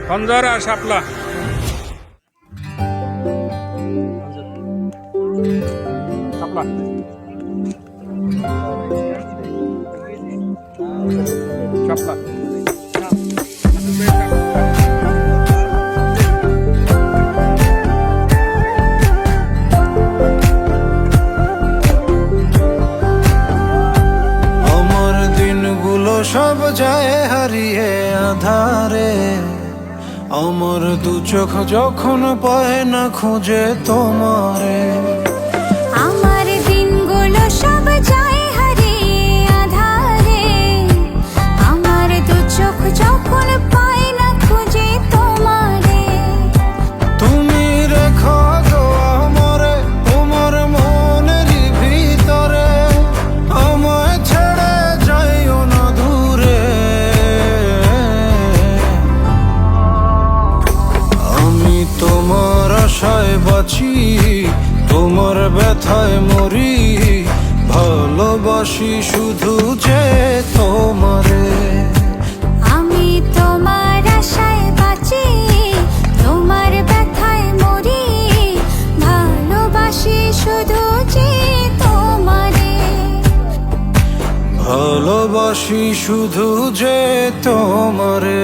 খঞ্জর আর শাপলা। শাপলা শাপলা সব যায় হারিয়ে আধারে, আমার দু চোখ যখন পায় না খুঁজে তোমারে। আমার দিনগুলো সব যায় হারিয়ে আধারে, আমার দু চোখ যখন পায় না খুঁজে তোমারে। তুমি রেখো গো আমরে তোমার মনের ভিতরে, আমায় ছেড়ে যাইও না দূরে। আমি তোমার আশায় বাঁচি, তোমার ব্যথায় মরি, ভালোবাসি শুধু যে তোমারে। আমি তোমার আশায় বাঁচি, তোমার ব্যথায় মরি, ভালোবাসি শুধু যে তোমারে। ভালোবাসি শুধু যে তোমারে।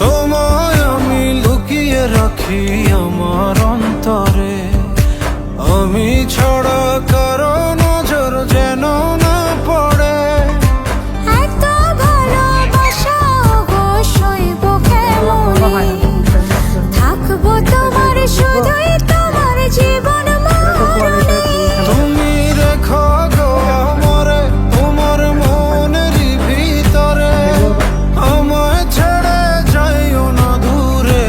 তোমায় আমি লুকিয়ে রাখি আমার অন্তরে, আমি ছাড়া কারো নজর যেন না পড়ে। এত ভালোবাসা অবশ্যই বুকে মনে, থাকবো তোমার শুধুই তোমার জীবন মরণে। তুমি রেখো গো আমরে তোমার মনের ভিতরে, আমায় ছেড়ে যাইও না দূরে।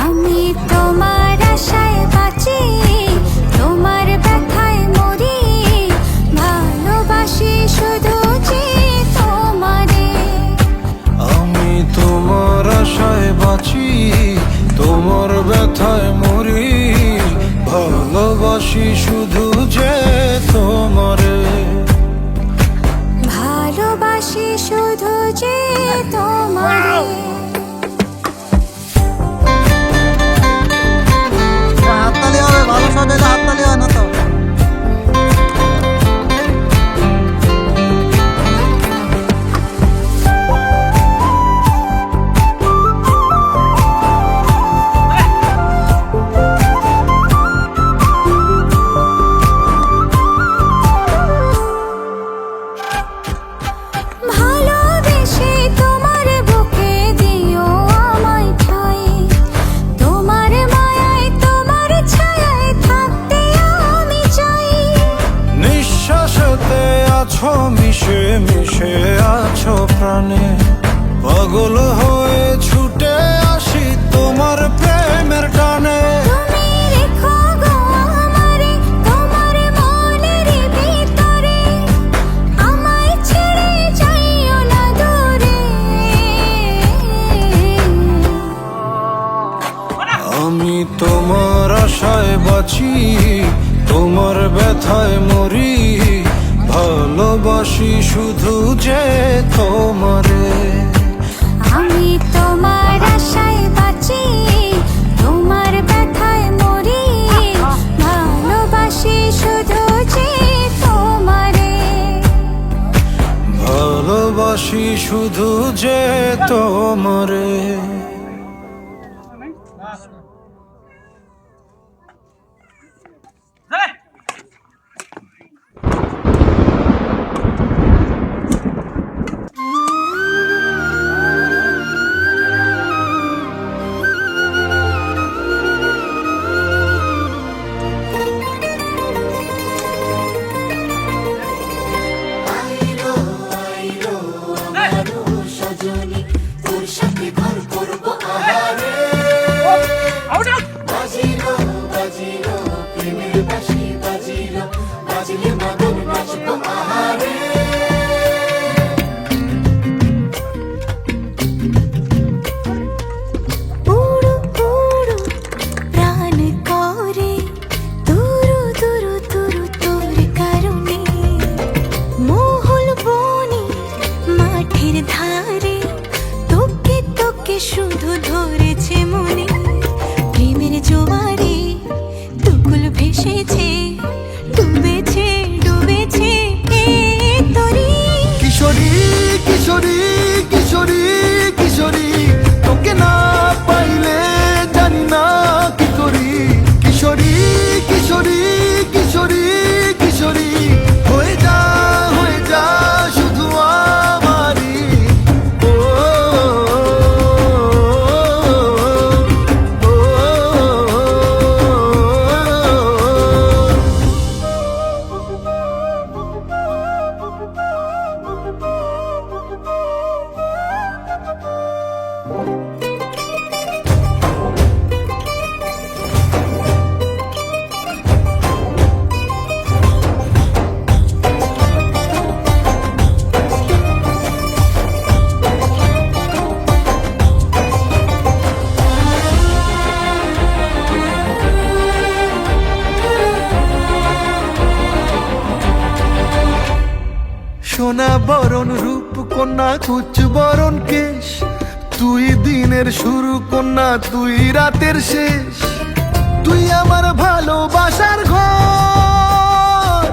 আমি তোমার আশায় বাঁচি, তোমার ব্যথায় মরি, ভালোবাসি শুধু যে তোমারে। আমি তোমার আশায় বাঁচি, তোমার ব্যথায় মরি, ভালোবাসি শুধু যে তোমারে। ভালোবাসি শুধু যে তোমারে। হাততালি হবে, ভালো শট হলে হাততালি হয় না তো। ভালোবেসে তোমার বুকে দিও আমায় ঠাঁই, তোমার মায়ায় তোমার ছায়ায় থাকতে আমি চাই। নিঃশ্বাসতে আছো মিশে মিশে আছো প্রাণে, পাগল হয়ে ছুটে আসি তোমার প্রেমের টানে। তুমি রেখো গো আমারে তোমার মনের ভিতরে, আমায় ছেড়ে যাইও না দূরে। আমি তোমার আশায় বাঁচি, তোমার ব্যথায় মরি, ভালোবাসি শুধু যে তোমারে। আমি তোমার আশায় বাঁচি, তোমার ব্যথায় মরি, ভালোবাসি শুধু যে তোমারে। ভালোবাসি শুধু যে তোমারে। আইলো আইলো আমার সজনী, তোর সাথে সোনা বরণ রূপ কন্যা কুচ বরণ কেশ, তুই দিনের শুরু কন্যা তুই রাতের শেষ, তুই আমার ভালোবাসার ঘর,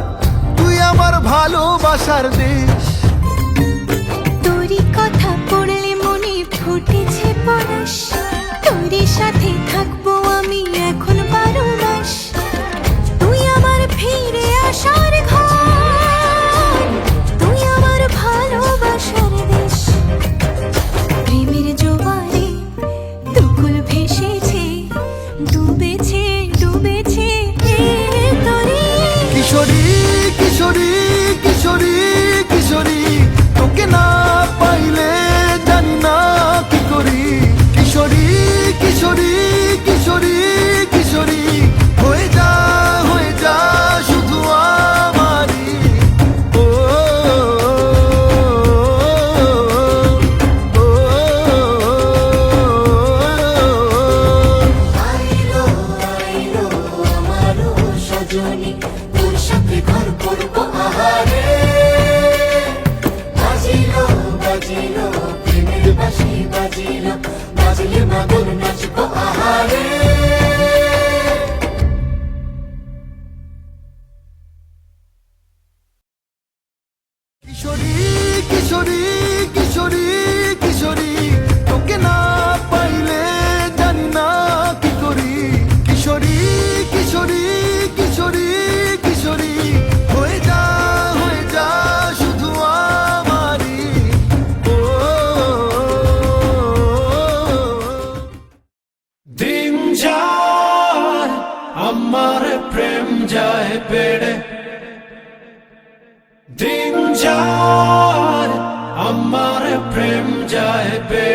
তুই আমার ভালোবাসার দেশ। তোরই কথা পড়লে মনে ফুটেছে পরশ, তোরই সাথে থাকবো আমি এখন 12 মাস। তুই আমার ফিরে আসার ঘর, তুই আমার ভালোবাসার দেশ। প্রেমের জোয়ারে দুকুল ভেসেছে, ডুবেছে ডুবেছে তোরে। কিশোরী কিশোরী কিশোরী কিশোরী, তোকে না পাইলে জানি না কি করি। কিশোরী কিশোরী কিশোরী কিশোরী, হয়ে যা শুধু আমারই। ও, ও, ও, আইলো আইলো আমারও সজনী, তোর সাথে ঘর করবো আহারে। বাজিলো বাজিলো প্রেমের বাঁশি বাজিলো, বাজলে মাদল নাচবো আহারে। কিশোরী কিশোরী কিশোরী কিশোরী, তোকে না পাইলে জানি না কি করি। কিশোরী কিশোরী কিশোরী কিশোরী, হয়ে যা শুধু আমারই। ও, দিন যায় আমার প্রেম যায় বেড়ে, দিন যায় আমার প্রেম যায় বেড়ে।